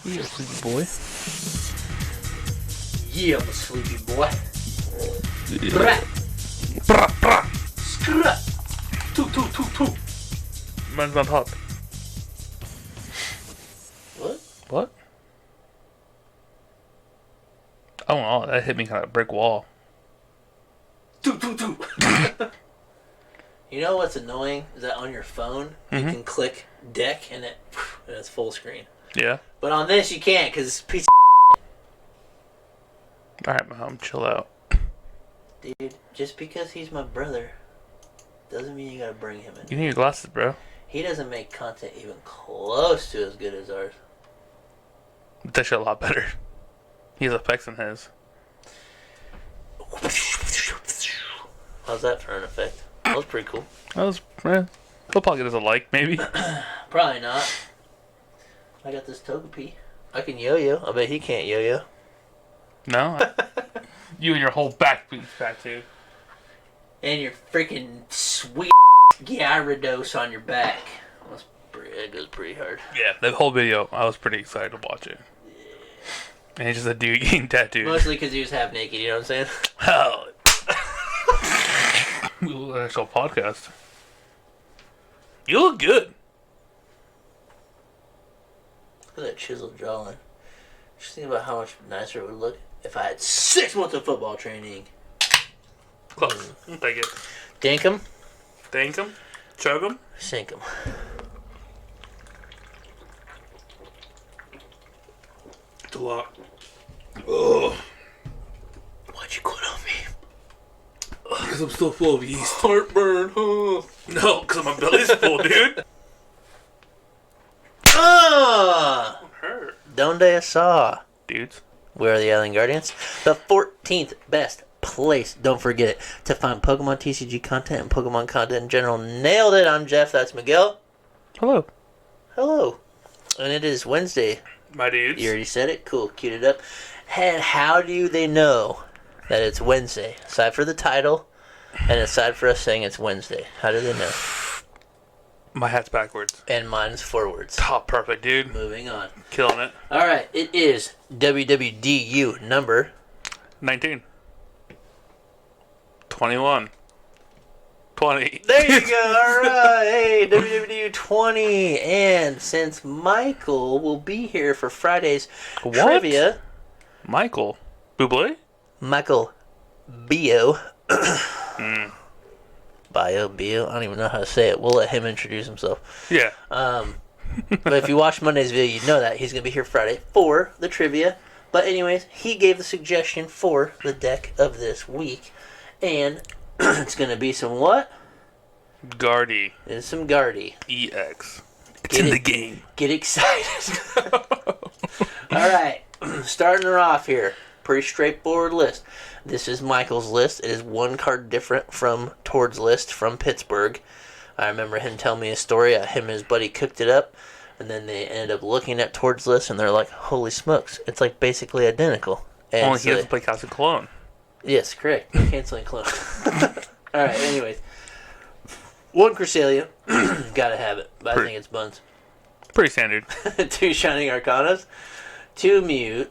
Yeah, sleepy boy. Yeah, I'm a sleepy boy. Yeah. Brah. Brah, brah. Skra. Toot. Man's on top. What? What? Oh, no, that hit me kind of brick wall. Toot. You know what's annoying is that on your phone you can click deck and it's full screen. Yeah. But on this you can't because it's a piece Alright, Mom, chill out. Dude, just because he's my brother doesn't mean you gotta bring him in. You need your glasses, bro. He doesn't make content even close to as good as ours. That shit a lot better. He has effects in his. How's that for an effect? That was pretty cool. That was, he'll probably get us a like, maybe. Probably not. I got this Togepi. I can yo-yo. I bet he can't yo-yo. No? You and your whole back piece tattoo. And your freaking sweet Gyarados on your back. That goes pretty hard. Yeah, the whole video, I was pretty excited to watch it. And he's just a dude getting tattooed. Mostly because he was half naked, you know what I'm saying? Hell. We look like an actual podcast. You look good. Look at that chiseled jawline. Just think about how much nicer it would look if I had 6 months of football training. Close. Take it. Dink him. Thank him. Chug him. Sink him. It's a lot. Ugh. Why'd you quit on me? Because I'm still full of yeast. Heartburn, huh? No, because my belly's full, dude. Ah! Hurt. Donde Asa. Dudes. We are the Island Guardians. The 14th best place, don't forget it, to find Pokemon TCG content and Pokemon content in general. Nailed it. I'm Jeff. That's Miguel. Hello. Hello. And it is Wednesday. My dudes. You already said it? Cool. Queued it up. And how do they know that it's Wednesday? Aside for the title and aside for us saying it's Wednesday. How do they know? My hat's backwards. And mine's forwards. Top perfect, dude. Moving on. Killing it. Alright, it is WWDU number 19. 21. 20. There you go. Alright. Hey, WWDU 20. And since Michael will be here for Friday's What? trivia. Michael. Bublé? Michael Bio. Bio. I don't even know how to say it. We'll let him introduce himself. Yeah. But if you watch Monday's video, you know that. He's going to be here Friday for the trivia. But anyways, he gave the suggestion for the deck of this week. And it's going to be some what? Guardy. It's some Guardy. EX. It's Get in it. the game. Get excited. Alright, starting her off here. Pretty straightforward list. This is Michael's list. It is one card different from Tord's list from Pittsburgh. I remember him telling me a story. Him and his buddy cooked it up, and then they ended up looking at Tord's list, and they're like, holy smokes, it's like basically identical. And Only so he has to play Castle Cologne. yes, correct. No canceling clone. Alright, anyways. One Cresselia. Gotta have it. But I think it's buns. Pretty standard. 2 Shining Arcanas. 1 Mew.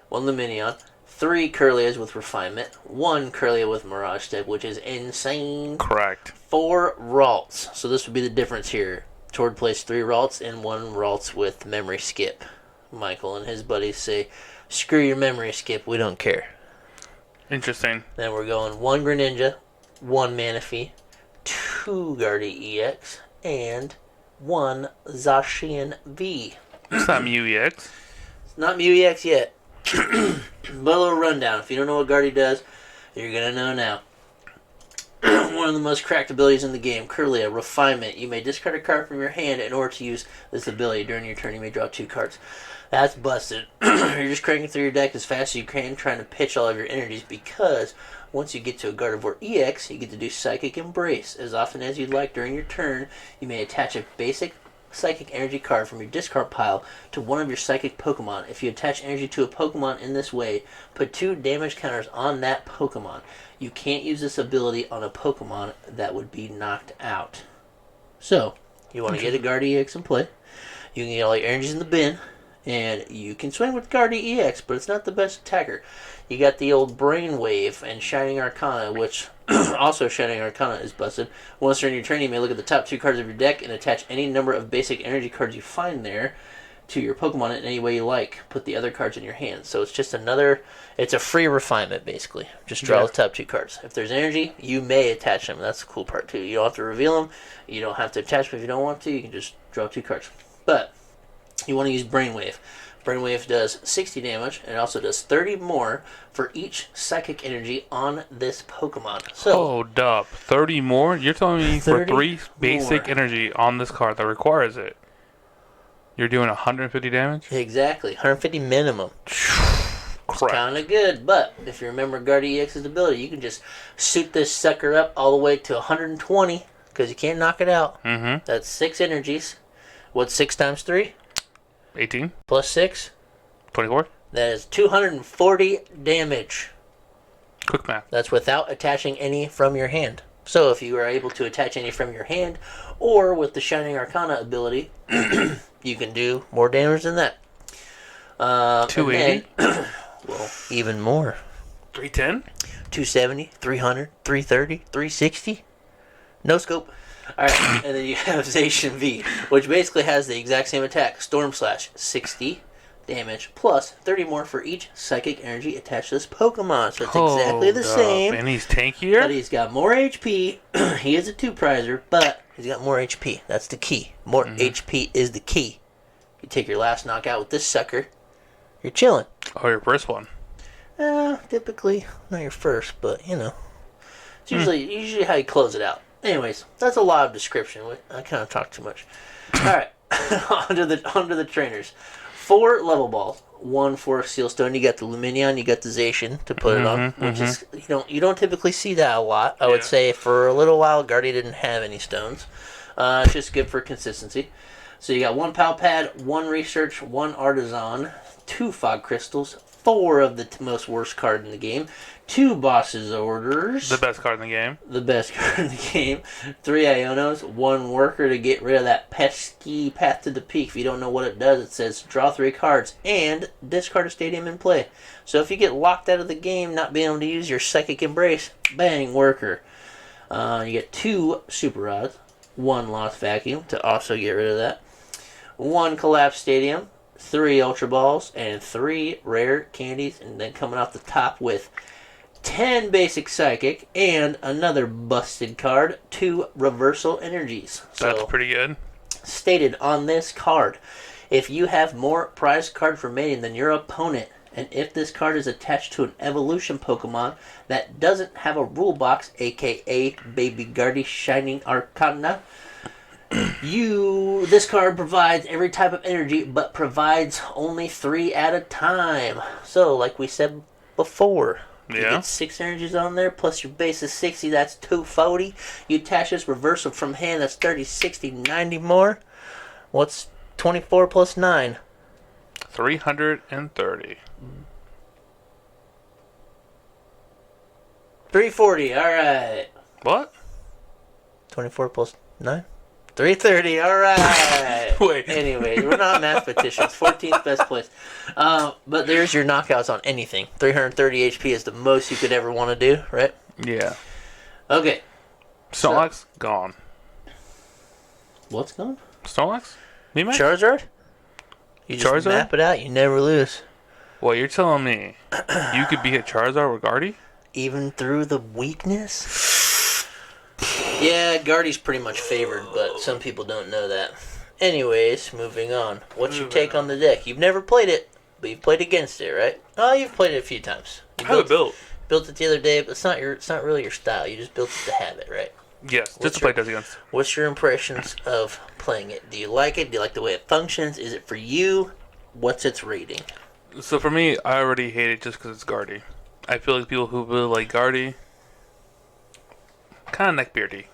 1 Lumineon. 3 Kirlias with Refinement. 1 Kirlia with Mirage Step, which is insane. Correct. 4 Ralts. So this would be the difference here. Tord plays 3 Ralts and 1 Ralts with Memory Skip. Michael and his buddies say, screw your Memory Skip, we don't care. Interesting. Then we're going 1 Greninja, 1 Manaphy, 2 Guardy EX, and 1 Zacian V. It's not Mew EX. It's not Mew EX yet. But a little rundown. If you don't know what Guardy does, you're going to know now. One of the most cracked abilities in the game, Kirlia, Refinement. You may discard a card from your hand in order to use this ability. During your turn, you may draw 2 cards. That's busted. You're just cranking through your deck as fast as you can, trying to pitch all of your energies, because once you get to a Gardevoir EX, you get to do Psychic Embrace. As often as you'd like during your turn, you may attach a basic Psychic Energy card from your discard pile to one of your Psychic Pokemon. If you attach energy to a Pokemon in this way, put 2 damage counters on that Pokemon. You can't use this ability on a Pokemon that would be knocked out. So, you want to get a Guardy EX in play. You can get all your energies in the bin, And you can swing with Guardi EX, but it's not the best attacker. You got the old Brainwave and Shining Arcana, which also Shining Arcana is busted. Once during your turn, you may look at the top 2 cards of your deck and attach any number of basic energy cards you find there to your Pokemon in any way you like. Put the other cards in your hand. So it's just another... It's a free refinement, basically. Just draw the top 2 cards. If there's energy, you may attach them. That's the cool part, too. You don't have to reveal them. You don't have to attach them if you don't want to. You can just draw 2 cards. But you want to use Brainwave. Brainwave does 60 damage, and it also does 30 more for each psychic energy on this Pokemon. So, hold up. 30 more? You're telling me for 3 basic energy on this card that requires it, you're doing 150 damage? Exactly. 150 minimum. It's kind of good, but if you remember Guardi EX's ability, you can just suit this sucker up all the way to 120, because you can't knock it out. Mm-hmm. That's 6 energies. What's 6 times 3? 18. Plus 6? 24. That is 240 damage. Quick math. That's without attaching any from your hand. So if you are able to attach any from your hand, or with the Shining Arcana ability, you can do more damage than that. 280? Well, even more. 310? 270, 300, 330, 360. No scope. Alright, and then you have Zacian V, which basically has the exact same attack. Storm Slash, 60 damage, plus 30 more for each psychic energy attached to this Pokemon. So it's exactly the same. And he's tankier? But he's got more HP. He is a 2-prizer, but he's got more HP. That's the key. More HP is the key. You take your last knockout with this sucker, you're chilling. Oh, your first one. Typically, not your first, but, you know. It's usually how you close it out. Anyways, that's a lot of description. I kind of talk too much. Alright, onto the trainers. 4 level balls, 1 for Sealstone. You got the Lumineon, you got the Zacian to put it on, which is you don't typically see that a lot. I would say for a little while, Guardi didn't have any stones. It's just good for consistency. So you got 1 Pal Pad, 1 Research, 1 Artazon, 2 Fog Crystals, 4 of the most worst card in the game, 2 Boss's Orders. The best card in the game. The best card in the game. 3 Ionos, 1 Worker to get rid of that pesky Path to the Peak. If you don't know what it does, it says draw 3 cards and discard a stadium in play. So if you get locked out of the game, not being able to use your Psychic Embrace, bang, Worker. You get 2 Super Rods, 1 Lost Vacuum to also get rid of that, 1 Collapsed Stadium, 3 Ultra Balls, and 3 Rare Candies, and then coming off the top with 10 Basic Psychic, and another busted card, 2 Reversal Energies. So, that's pretty good. Stated on this card, if you have more prize cards remaining than your opponent, and if this card is attached to an evolution Pokemon that doesn't have a rule box, aka Baby Guardi Shining Arcana, this card provides every type of energy, but provides only 3 at a time. So, like we said before, you get 6 energies on there, plus your base is 60, that's 240. You attach this reversal from hand, that's 30, 60, 90 more. What's 24 plus 9? 330. 340, alright. What? 24 plus 9? 330, alright. Wait. Anyway, we're not mathematicians. 14th best place. But there's your knockouts on anything. 330 HP is the most you could ever want to do, right? Yeah. Okay. Snorlax, gone. What's gone? Snorlax? Charizard? You just map it out, you never lose. Well, you're telling me you could beat a Charizard with Guardi? Even through the weakness? Yeah, Guardi's pretty much favored, but some people don't know that. Anyways, moving on. What's your take on the deck? You've never played it, but you've played against it, right? Oh, you've played it a few times. I have it built. Built it the other day, but it's not really your style. You just built it to have it, right? Yes, just to play Death against. What's your impressions of playing it? Do you like it? Do you like the way it functions? Is it for you? What's its rating? So for me, I already hate it just because it's Guardi. I feel like people who really like Guardi kind of neckbeardy.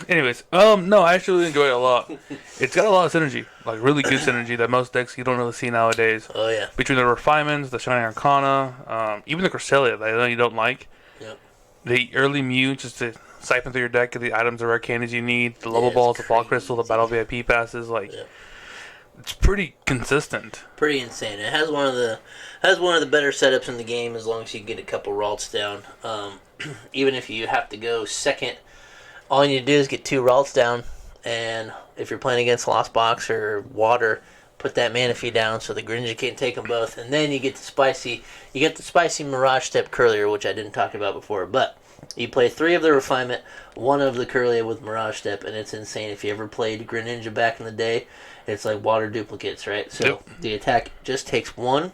Anyways, no, I actually enjoy it a lot. It's got a lot of synergy, like really good synergy that most decks you don't really see nowadays. Oh yeah. Between the refinements, the Shining Arcana, even the Cresselia that I know you don't like. Yep. The early Mew, just siphon through your deck, get the items, the rare candies you need, the level it's balls, the Fog Crystal, the crazy. Battle VIP passes. Like, Yeah. it's pretty consistent. Pretty insane. It has one of the better setups in the game as long as you get a couple Ralts down. Even if you have to go second, all you need to do is get 2 Ralts down, and if you're playing against Lost Box or Water, put that Manaphy down so the Greninja can't take them both, and then you get the spicy Mirage Step Kirlia, which I didn't talk about before, but you play 3 of the Refinement, 1 of the Kirlia with Mirage Step, and it's insane. If you ever played Greninja back in the day, it's like water duplicates, right? So Yep. the attack just takes 1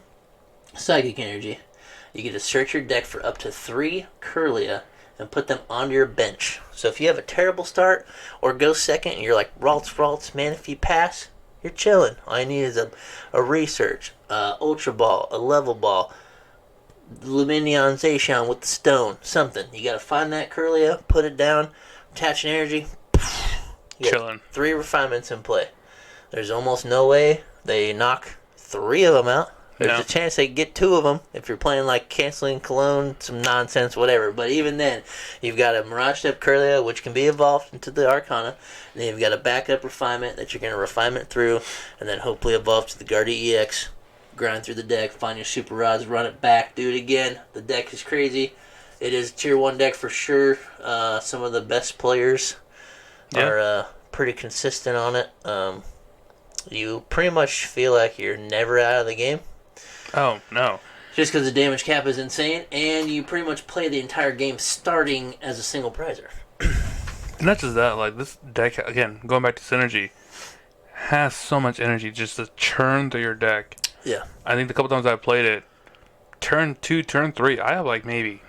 Psychic Energy. You get to search your deck for up to 3 Kirlia and put them onto your bench. So if you have a terrible start or go second and you're like, Ralts, Manaphy pass, you're chilling. All you need is a Research, Ultra Ball, a Level Ball, Lumineon Zacian with the stone, something. You got to find that Kirlia, put it down, attach an energy, you got Chilling. 3 refinements in play. There's almost no way they knock 3 of them out. There's a chance they get 2 of them if you're playing like Canceling Cologne, some nonsense, whatever. But even then, you've got a Mirage Step Kirlia, which can be evolved into the Arcana. And then you've got a backup refinement that you're going to refinement through, and then hopefully evolve to the Gardevoir EX. Grind through the deck, find your Super Rods, run it back, do it again. The deck is crazy. It is a Tier 1 deck for sure. Some of the best players are pretty consistent on it. You pretty much feel like you're never out of the game. Oh, no. Just because the damage cap is insane, and you pretty much play the entire game starting as a single prizer. Not just that, like, this deck, again, going back to Synergy, has so much energy just to churn through your deck. Yeah. I think the couple times I played it, turn 2, turn 3, I have like maybe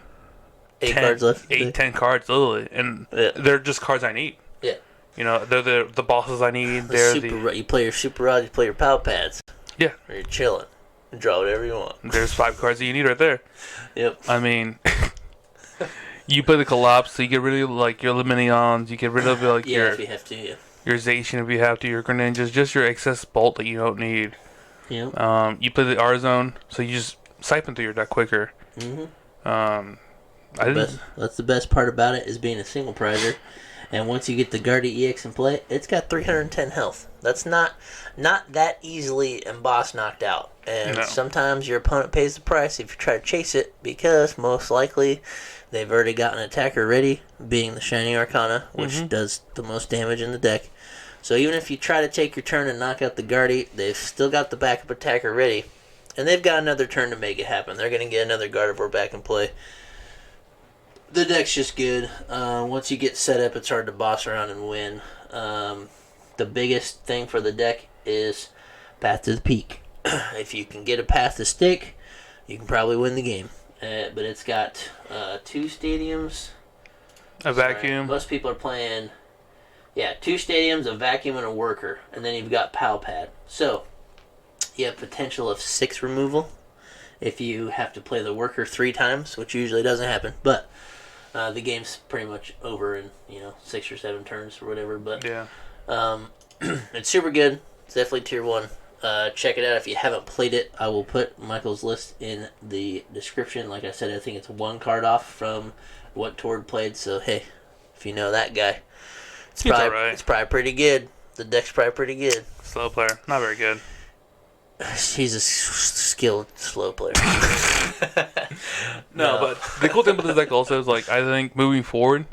8 cards left. 8, 10 cards, literally. And they're just cards I need. Yeah. You know, they're the bosses I need. You play your Super Rod, you play your Pal Pads. Yeah. Or you're chilling. And draw whatever you want. There's 5 cards that you need right there. Yep. I mean, you play the Collapse, so you get rid of like your Lumineons, you get rid of like if you have to, your Zacian if you have to, your Greninjas, just your excess bolt that you don't need. Yep. You play the Artazon, so you just siphon through your deck quicker. That's the best part about it, is being a single prizer. And once you get the Gardevoir EX in play, it's got 310 health. That's not that easily embossed knocked out. And sometimes your opponent pays the price if you try to chase it, because most likely they've already got an attacker ready, being the Shining Arcana, which does the most damage in the deck. So even if you try to take your turn and knock out the Gardevoir, they've still got the backup attacker ready. And they've got another turn to make it happen. They're going to get another Gardevoir back in play. The deck's just good. Once you get set up, it's hard to boss around and win. The biggest thing for the deck is Path to the Peak. If you can get a Path to Stick, you can probably win the game. But it's got 2 stadiums. A vacuum. Most people are playing, 2 stadiums, a vacuum, and a worker. And then you've got Pal Pad. So, you have potential of 6 removal if you have to play the worker 3 times, which usually doesn't happen. But the game's pretty much over in 6 or 7 turns or whatever. But it's super good. It's definitely Tier 1. Check it out if you haven't played it. I will put Michael's list in the description. Like I said, I think it's 1 card off from what Tord played. So hey, if you know that guy, it's probably pretty good. The deck's probably pretty good. Slow player, not very good. He's a skilled slow player. No, but the cool thing about this deck also is, like, I think moving forward,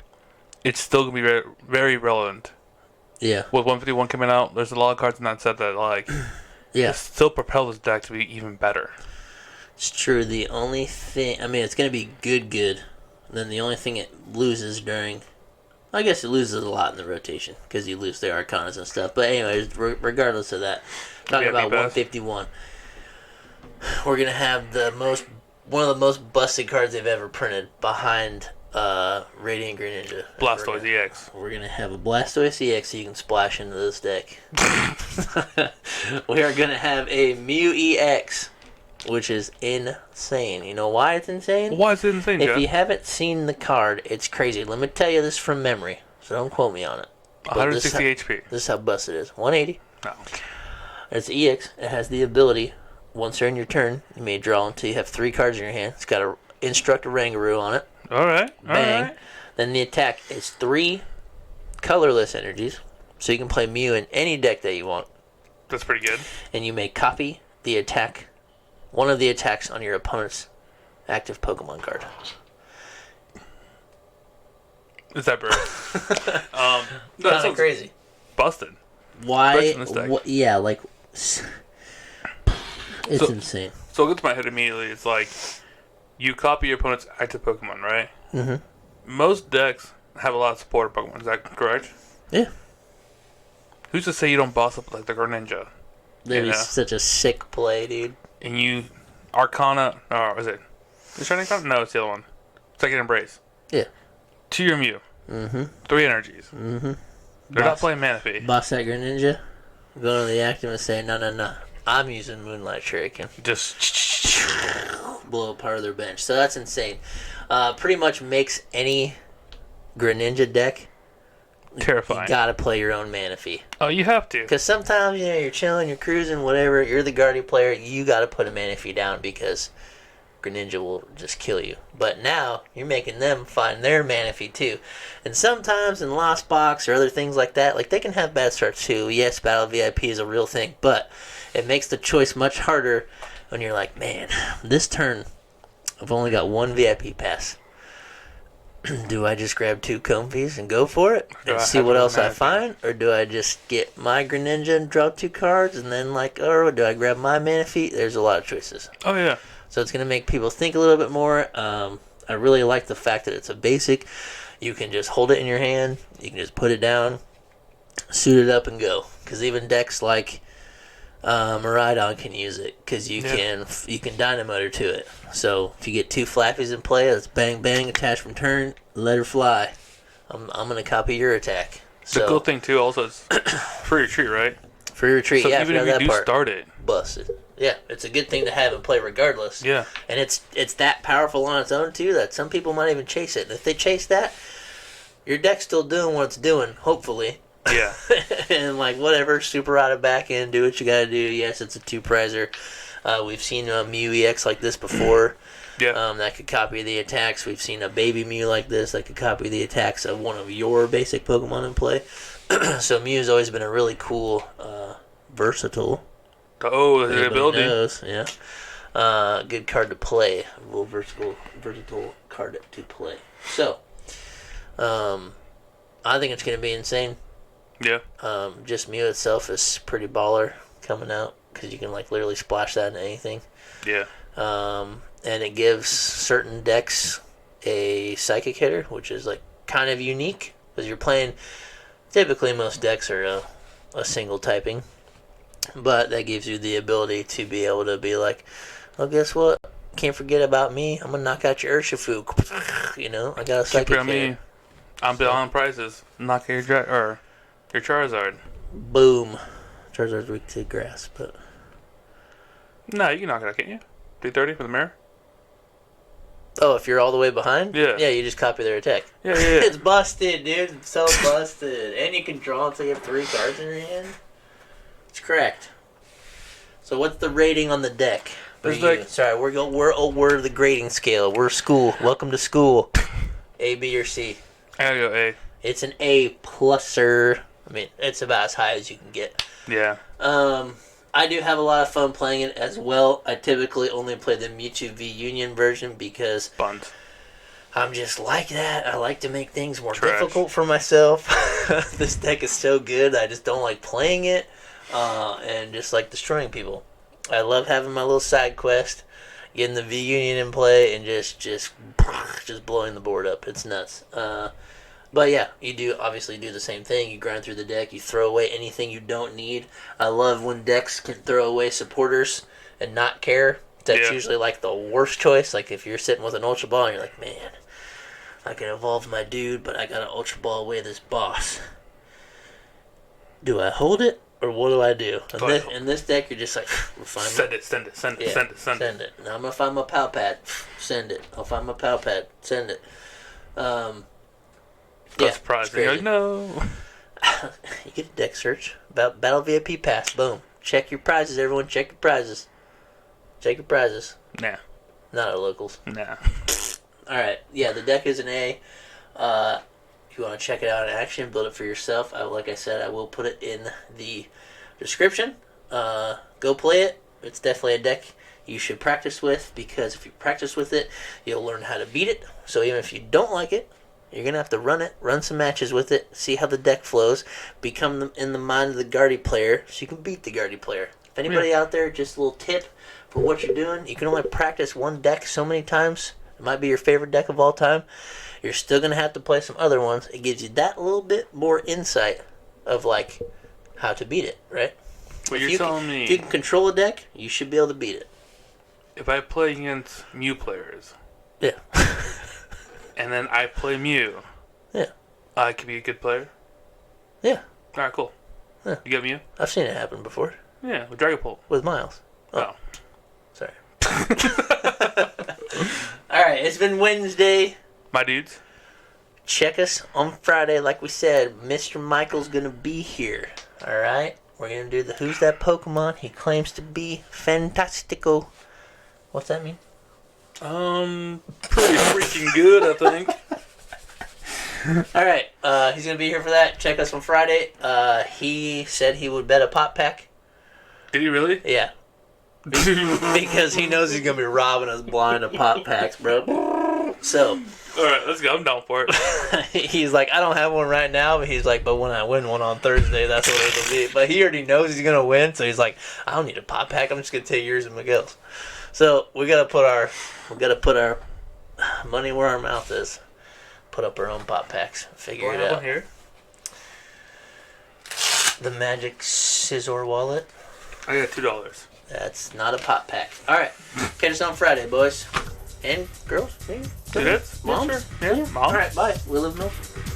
it's still going to be very, very relevant. Yeah. With 151 coming out, there's a lot of cards in that set that, like, still propel this deck to be even better. It's true. The only thing, it's going to be good. Then the only thing it loses during, I guess it loses a lot in the rotation because you lose their Arcanas and stuff. But anyways, regardless of that, talking about 151, we're going to have one of the most busted cards they've ever printed behind Radiant Greninja. Blastoise EX. We're going to have a Blastoise EX so you can splash into this deck. We are going to have a Mew EX, which is insane. You know why it's insane? Why is it insane, If you haven't seen the card, it's crazy. Let me tell you this from memory, so don't quote me on it. 160 HP. This is how busted it is. 180. No. It's EX. It has the ability, once during your turn, you may draw until you have 3 cards in your hand. It's got a Instructor Rangaroo on it. All right. Bang. Then the attack is 3 colorless energies, so you can play Mew in any deck that you want. That's pretty good. And you may copy the attack, one of the attacks on your opponent's active Pokemon card. Is that bird? No, Kind of crazy. Busted. Why? In this deck. Yeah, like it's insane. So it gets to my head immediately. It's like you copy your opponent's active Pokemon, right? Mm-hmm. Most decks have a lot of supporter Pokemon. Is that correct? Yeah. Who's to say you don't boss up like the Greninja? That'd be such a sick play, dude. And you Arcana, or is it? Is it Arcana? No, it's the other one. Second Embrace. Yeah. To your Mew. Mm-hmm. 3 energies. Mm-hmm. They're not playing Manaphy. Boss that Greninja. Go to the active and say, no. I'm using Moonlight Shuriken. Just blow up part of their bench. So that's insane. Pretty much makes any Greninja deck terrifying. You gotta play your own Manaphy. Oh, you have to. Because sometimes, you're chilling, you're cruising, whatever, you're the Guardian player, you gotta put a Manaphy down because Greninja will just kill you. But now, you're making them find their Manaphy too. And sometimes in Lost Box or other things like that, like they can have bad starts too. Yes, Battle VIP is a real thing, but it makes the choice much harder when you're like, man, this turn, I've only got 1 VIP pass. Do I just grab 2 Comfies and go for it and see what else I find? Or do I just get my Greninja and draw 2 cards and then or do I grab my Manaphy? There's a lot of choices. Oh, yeah. So it's going to make people think a little bit more. I really like the fact that it's a basic. You can just hold it in your hand. You can just put it down, suit it up, and go. Because even decks like Miraidon can use it because you can Dynamotor to it. So if you get 2 Flappies in play, that's bang bang, attach from turn, let her fly. I'm gonna copy your attack. The cool thing too also is free retreat, right? Free retreat, so yeah. Even if you do start it, busted. Yeah, it's a good thing to have and play regardless. Yeah. And it's that powerful on its own too that some people might even chase it. And if they chase that, your deck's still doing what it's doing, hopefully. Yeah. And whatever, super out of back end, do what you gotta do. Yes, it's a 2-prizer. We've seen a Mew EX like this before. Yeah. That could copy the attacks. We've seen a baby Mew like this that could copy the attacks of one of your basic Pokemon in play. So Mew's always been a really cool, versatile. Oh, the ability. Knows, yeah. Good card to play. A little versatile card to play. So, I think it's going to be insane. Yeah. Just Mew itself is pretty baller coming out because you can literally splash that into anything. Yeah. And it gives certain decks a psychic hitter, which is kind of unique because you're playing. Typically, most decks are a single typing, but that gives you the ability to be able to be like, well, guess what? Can't forget about me. I'm gonna knock out your Urshifu. I got a psychic hitter. Me. I'm on prizes. Knock out your Charizard. Boom. Charizard's weak to grass, but no, you can knock it out, can't you? 330 for the mirror. Oh, if you're all the way behind? Yeah. Yeah, you just copy their attack. Yeah. It's busted, dude. It's so busted. And you can draw until you have 3 cards in your hand. It's correct. So what's the rating on the deck? Sorry, we're the grading scale. We're school. Welcome to school. A, B, or C? I gotta go A. It's an A pluser. I mean, it's about as high as you can get. Yeah. I do have a lot of fun playing it as well. I typically only play the Mewtwo V Union version because I'm just like that. I like to make things more difficult for myself. This deck is so good, I just don't like playing it and just like destroying people. I love having my little side quest, getting the V Union in play, and just blowing the board up. It's nuts. But yeah, you do obviously do the same thing. You grind through the deck. You throw away anything you don't need. I love when decks can throw away supporters and not care. That's usually the worst choice. If you're sitting with an Ultra Ball and you're like, man, I can evolve my dude, but I gotta Ultra Ball away this boss. Do I hold it or what do I do? In this deck, you're just send it. Now I'm gonna find my Pal Pad. Send it. I'll find my Pal Pad. Send it. Surprising. You're like, no. You get a deck search. Battle VIP Pass. Boom. Check your prizes, everyone. Check your prizes. Nah. Not our locals. Nah. Alright. Yeah, the deck is an A. If you want to check it out in action, build it for yourself, like I said, I will put it in the description. Go play it. It's definitely a deck you should practice with, because if you practice with it, you'll learn how to beat it. So even if you don't like it, you're going to have to run some matches with it, see how the deck flows, become in the mind of the Guardy player so you can beat the Guardy player. If anybody out there, just a little tip for what you're doing, you can only practice one deck so many times. It might be your favorite deck of all time. You're still going to have to play some other ones. It gives you that little bit more insight of, like, how to beat it, right? But you're telling me... If you can control a deck, you should be able to beat it. If I play against Mew players... Yeah. and then I play Mew... Yeah. I could be a good player? Yeah. Alright, cool. Yeah. You got Mew? I've seen it happen before. Yeah, with Dragapult. With Miles. Oh. Sorry. Alright, it's been Wednesday. My dudes. Check us on Friday. Like we said, Mr. Michael's going to be here. Alright? We're going to do the Who's That Pokemon he claims to be. Fantastico. What's that mean? Pretty freaking good, I think. Alright, he's going to be here for that. Check us on Friday. He said he would bet a pop pack. Did he really? Yeah. Because he knows he's going to be robbing us blind of pop packs, bro. So... Alright, let's go. I'm down for it. He's like, I don't have one right now, but he's like, but when I win one on Thursday, that's what it'll be. But he already knows he's gonna win, so he's like, I don't need a pop pack. I'm just gonna take yours and Miguel's. So we gotta put our money where our mouth is. Put up our own pop packs. Figure it out. Here? The magic scissor wallet. I got $2. That's not a pop pack. All right, catch us on Friday, boys. And girls, maybe? Dudes? Moms? Sure. Yeah, Mom. All right, bye. We live in Milford.